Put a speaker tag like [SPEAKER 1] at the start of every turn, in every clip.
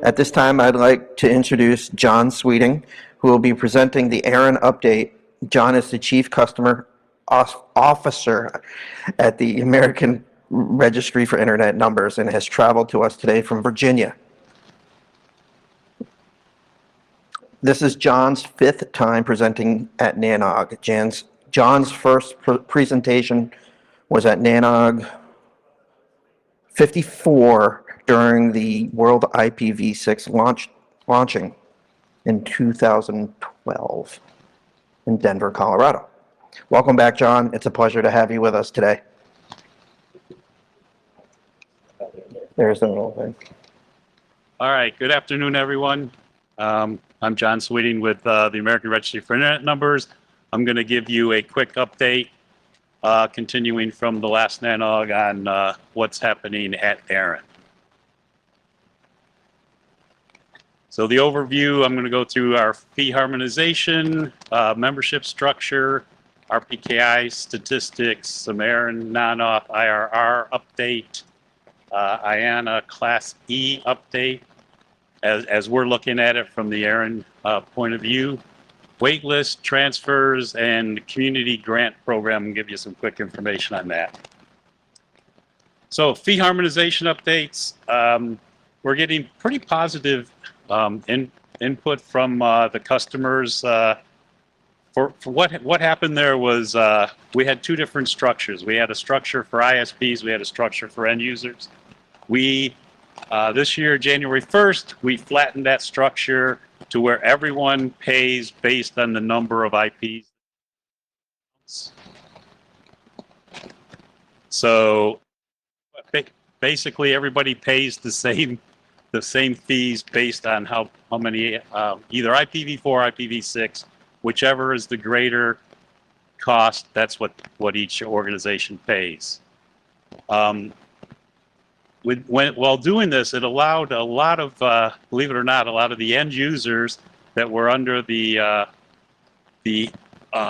[SPEAKER 1] At this time, I'd like to introduce John Sweeting, who will be presenting the ARIN update. John is the Chief Customer Officer at the American Registry for Internet Numbers and has traveled to us today from Virginia. This is John's fifth time presenting at NANOG. John's first presentation was at NANOG 54 during the World IPv6 launching in 2012 in Denver, Colorado. Welcome back, John. It's a pleasure to have you with us today. There's the little thing.
[SPEAKER 2] All right. Good afternoon, everyone. I'm John Sweeting with the American Registry for Internet Numbers. I'm going to give you a quick update, continuing from the last NANOG on what's happening at ARIN. So the overview, I'm going to go through our fee harmonization, membership structure, RPKI statistics, some ARIN non-off IRR update, IANA Class E update, as we're looking at it from the ARIN point of view, waitlist, transfers, and community grant program, and give you some quick information on that. So fee harmonization updates, we're getting pretty positive input from the customers. For what happened there was we had two different structures. We had a structure for ISPs, we had a structure for end users. We this year, January 1st, we flattened that structure to where everyone pays based on the number of IPs. So basically, everybody pays the same fees based on how many either IPv4 or IPv6, whichever is the greater cost. That's what each organization pays. While doing this, it allowed a lot of, believe it or not, a lot of the end users that were under the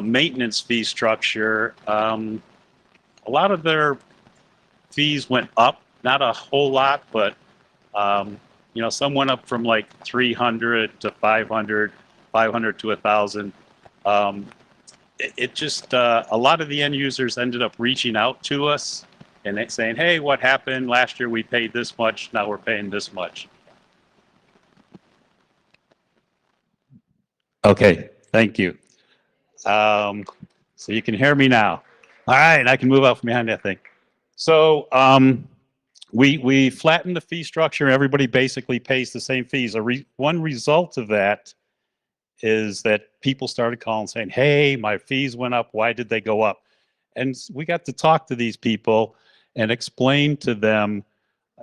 [SPEAKER 2] maintenance fee structure, a lot of their fees went up, not a whole lot, but you know, some went up from like 300 to 500, 500 to 1,000. It just, a lot of the end users ended up reaching out to us and saying, hey, what happened? Last year we paid this much, now we're paying this much. Okay, thank you. So you can hear me now. All right, I can move out from behind that thing. So we flattened the fee structure. Everybody basically pays the same fees. One result of that is that people started calling saying, hey, my fees went up. Why did they go up? And we got to talk to these people and explain to them,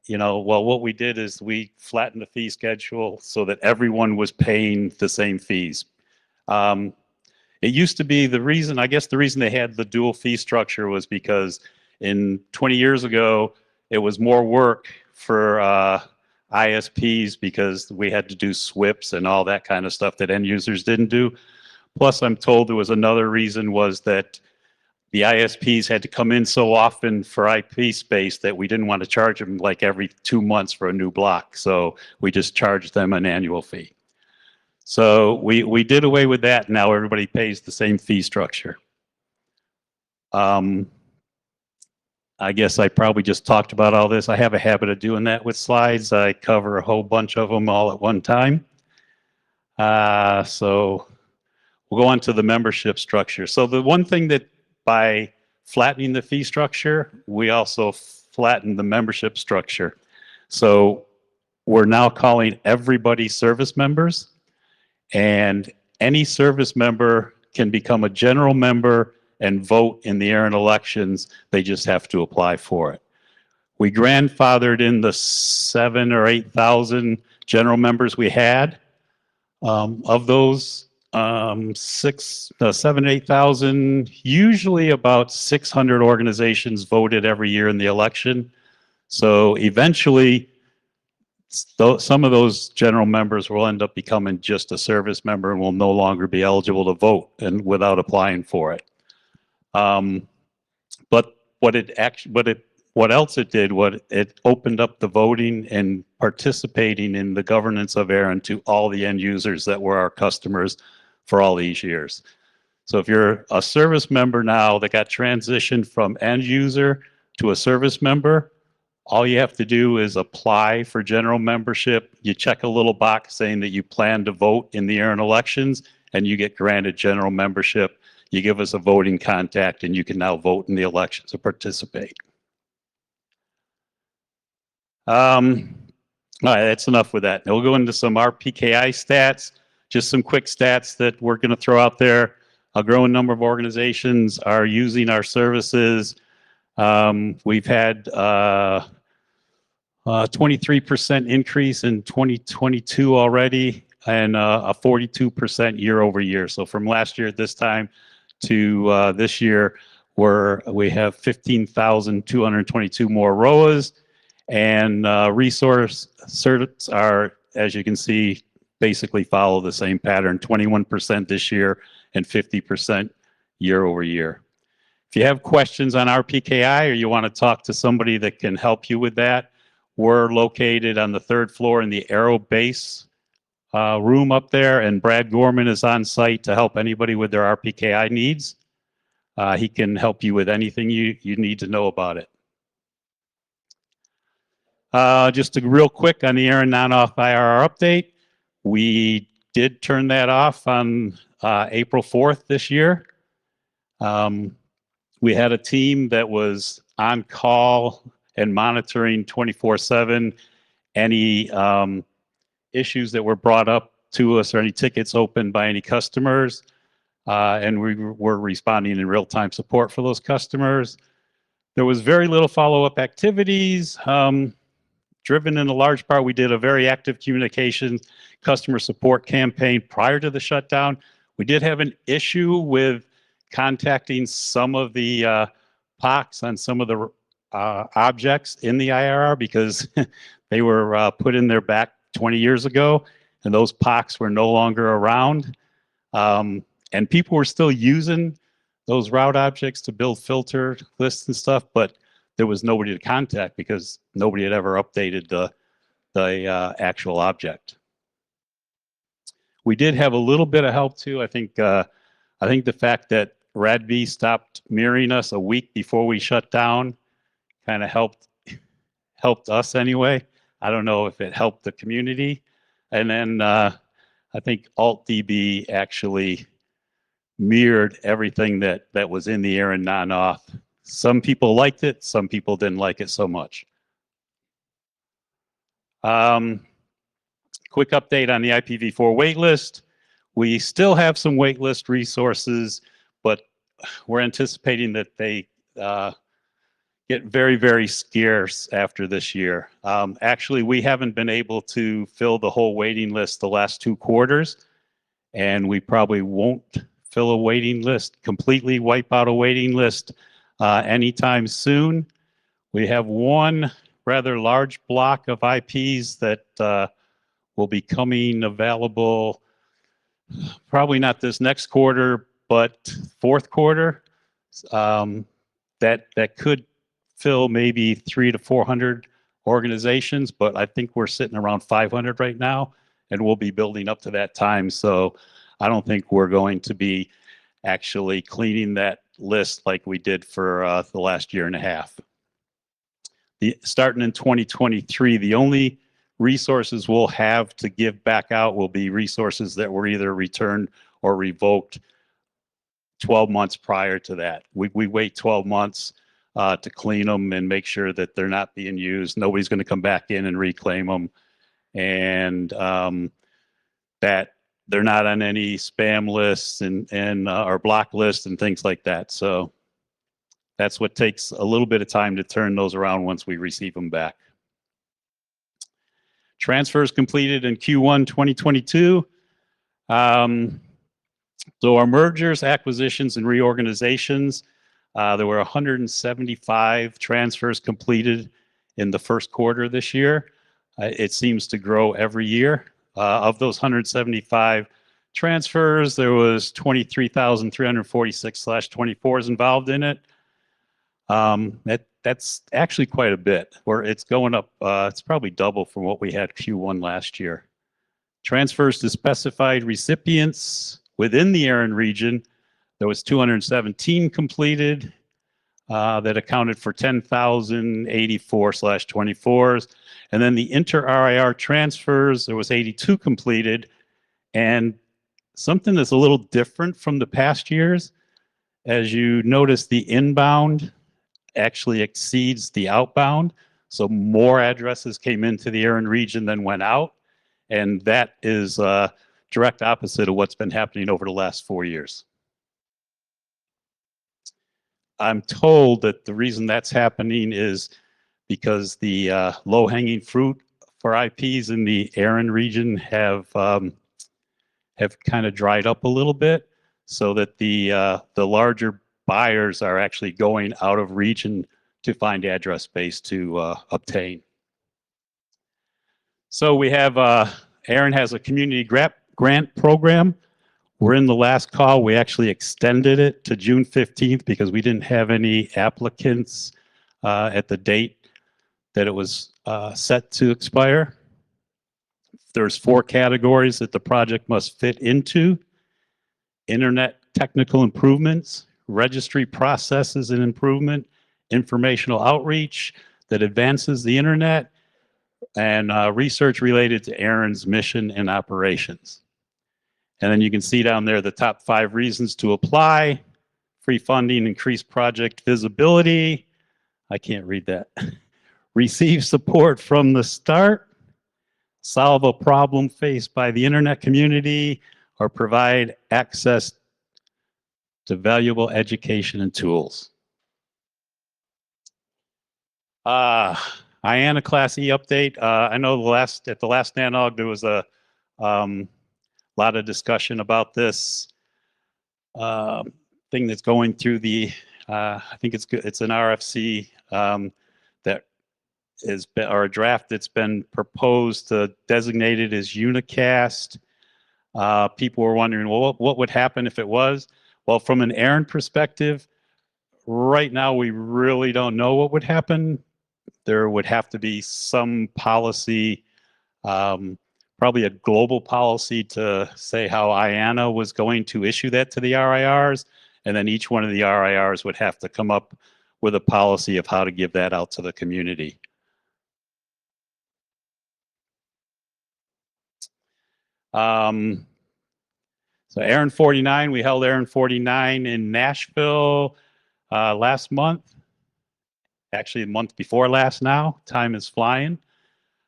[SPEAKER 2] you know, well, what we did is we flattened the fee schedule so that everyone was paying the same fees. It used to be the reason they had the dual fee structure was because in 20 years ago, it was more work for ISPs because we had to do SWIPs and all that kind of stuff that end users didn't do. Plus, I'm told there was another reason was that the ISPs had to come in so often for IP space that we didn't want to charge them like every 2 months for a new block. So we just charged them an annual fee. So we did away with that. Now everybody pays the same fee structure. I guess I probably just talked about all this. I have a habit of doing that with slides. I cover a whole bunch of them all at one time. So we'll go on to the membership structure. So the one thing that by flattening the fee structure, we also flattened the membership structure. So we're now calling everybody service members, and any service member can become a general member and vote in the ARIN elections. They just have to apply for it. We grandfathered in the 7,000 or 8,000 general members we had. Of those 7,000, 8,000, usually about 600 organizations voted every year in the election. So eventually, some of those general members will end up becoming just a service member and will no longer be eligible to vote and without applying for it. But what it what else it did, what it opened up the voting and participating in the governance of ARIN to all the end users that were our customers for all these years. So if you're a service member now that got transitioned from end user to a service member, all you have to do is apply for general membership. You check a little box saying that you plan to vote in the ARIN elections, and you get granted general membership. You give us a voting contact, and you can now vote in the elections or participate. All right, that's enough with that. Now we'll go into some RPKI stats, just some quick stats that we're going to throw out there. A growing number of organizations are using our services. We've had 23% increase in 2022 already, and a 42% year over year. So from last year at this time to this year, we have 15,222 more ROAs, and resource certs are, as you can see, basically follow the same pattern, 21% this year and 50% year over year. If you have questions on RPKI or you want to talk to somebody that can help you with that, we're located on the 3rd floor in the Aero Base room up there, and Brad Gorman is on site to help anybody with their RPKI needs. He can help you with anything you need to know about it. Just a real quick on the ARIN non-off IRR update. We did turn that off on April 4th this year. We had a team that was on call and monitoring 24/7 any issues that were brought up to us or any tickets opened by any customers. And we were responding in real-time support for those customers. There was very little follow-up activities. Driven in a large part, we did a very active communications customer support campaign prior to the shutdown. We did have an issue with contacting some of the POCs on some of the objects in the IRR because they were put in there back 20 years ago, and those POCs were no longer around. And people were still using those route objects to build filter lists and stuff, but there was nobody to contact because nobody had ever updated the actual object. We did have a little bit of help too. I think the fact that RADV stopped mirroring us a week before we shut down kind of helped us anyway. I don't know if it helped the community. And then I think AltDB actually mirrored everything that was in the ARIN non-auth. Some people liked it, some people didn't like it so much. Quick update on the IPv4 waitlist. We still have some waitlist resources, but we're anticipating that they get very, very scarce after this year. Actually, we haven't been able to fill the whole waiting list the last 2 quarters, and we probably won't fill a waiting list, completely wipe out a waiting list anytime soon. We have one rather large block of IPs that will be coming available probably not this next quarter, but 4th quarter. That could fill maybe 300 to 400 organizations, but I think we're sitting around 500 right now, and we'll be building up to that time. So I don't think we're going to be actually cleaning that list like we did for the last year and a half. Starting in 2023, the only resources we'll have to give back out will be resources that were either returned or revoked 12 months prior to that. We wait 12 months to clean them and make sure that they're not being used. Nobody's going to come back in and reclaim them, and that they're not on any spam lists and or block lists and things like that. So that's what takes a little bit of time to turn those around once we receive them back. Transfers completed in Q1 2022. So our mergers, acquisitions, and reorganizations, there were 175 transfers completed in the 1st quarter this year. It seems to grow every year. Of those 175 transfers, there was 23,346/24s involved in it. That's actually quite a bit, where it's going up. It's probably double from what we had Q1 last year. Transfers to specified recipients within the ARIN region, there was 217 completed. That accounted for 10,084/24s. And then the inter-RIR transfers, there was 82 completed. And something that's a little different from the past years, as you notice, the inbound actually exceeds the outbound. So more addresses came into the ARIN region than went out. And that is direct opposite of what's been happening over the last 4 years. I'm told that the reason that's happening is because the low-hanging fruit for IPs in the ARIN region have kind of dried up a little bit, so that the larger buyers are actually going out of region to find address space to obtain. So we have ARIN has a community grant program. We're in the last call. We actually extended it to June 15th because we didn't have any applicants at the date that it was set to expire. There's 4 categories that the project must fit into: internet technical improvements, registry processes and improvement, informational outreach that advances the internet, and research related to ARIN's mission and operations. And then you can see down there the top 5 reasons to apply: free funding, increased project visibility. I can't read that. Receive support from the start, solve a problem faced by the internet community, or provide access to valuable education and tools. IANA Class E update. I know at the last NANOG there was a lot of discussion about this thing that's going through the, I think it's an RFC that is, or a draft that's been proposed to designate it as unicast. People were wondering, well, what would happen if it was? Well, from an ARIN perspective, right now we really don't know what would happen. There would have to be some policy, probably a global policy, to say how IANA was going to issue that to the RIRs, and then each one of the RIRs would have to come up with a policy of how to give that out to the community. So ARIN 49, we held ARIN 49 in Nashville last month. Actually, a month before last now. Time is flying.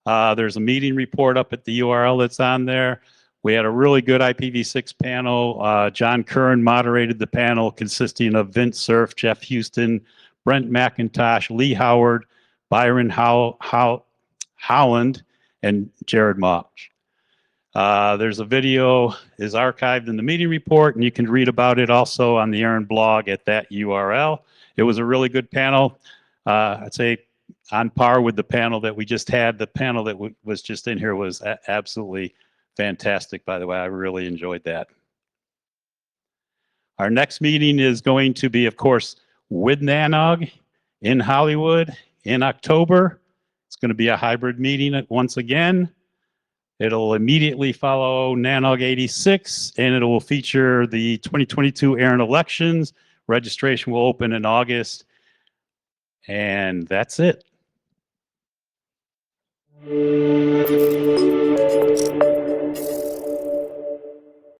[SPEAKER 2] There's a meeting report up at the URL that's on there. We had a really good IPv6 panel. John Curran moderated the panel, consisting of Vince Cerf, Jeff Houston, Brent McIntosh, Lee Howard, Byron Howland, and Jared Mauch. There's a video is archived in the meeting report, and you can read about it also on the ARIN blog at that URL. It was a really good panel. I'd say on par with the panel that we just had. The panel that was just in here was absolutely fantastic, by the way. I really enjoyed that. Our next meeting is going to be, of course, with NANOG in Hollywood in October. It's going to be a hybrid meeting once again. It'll immediately follow NANOG 86, and it will feature the 2022 ARIN elections. Registration will open in August. And that's it.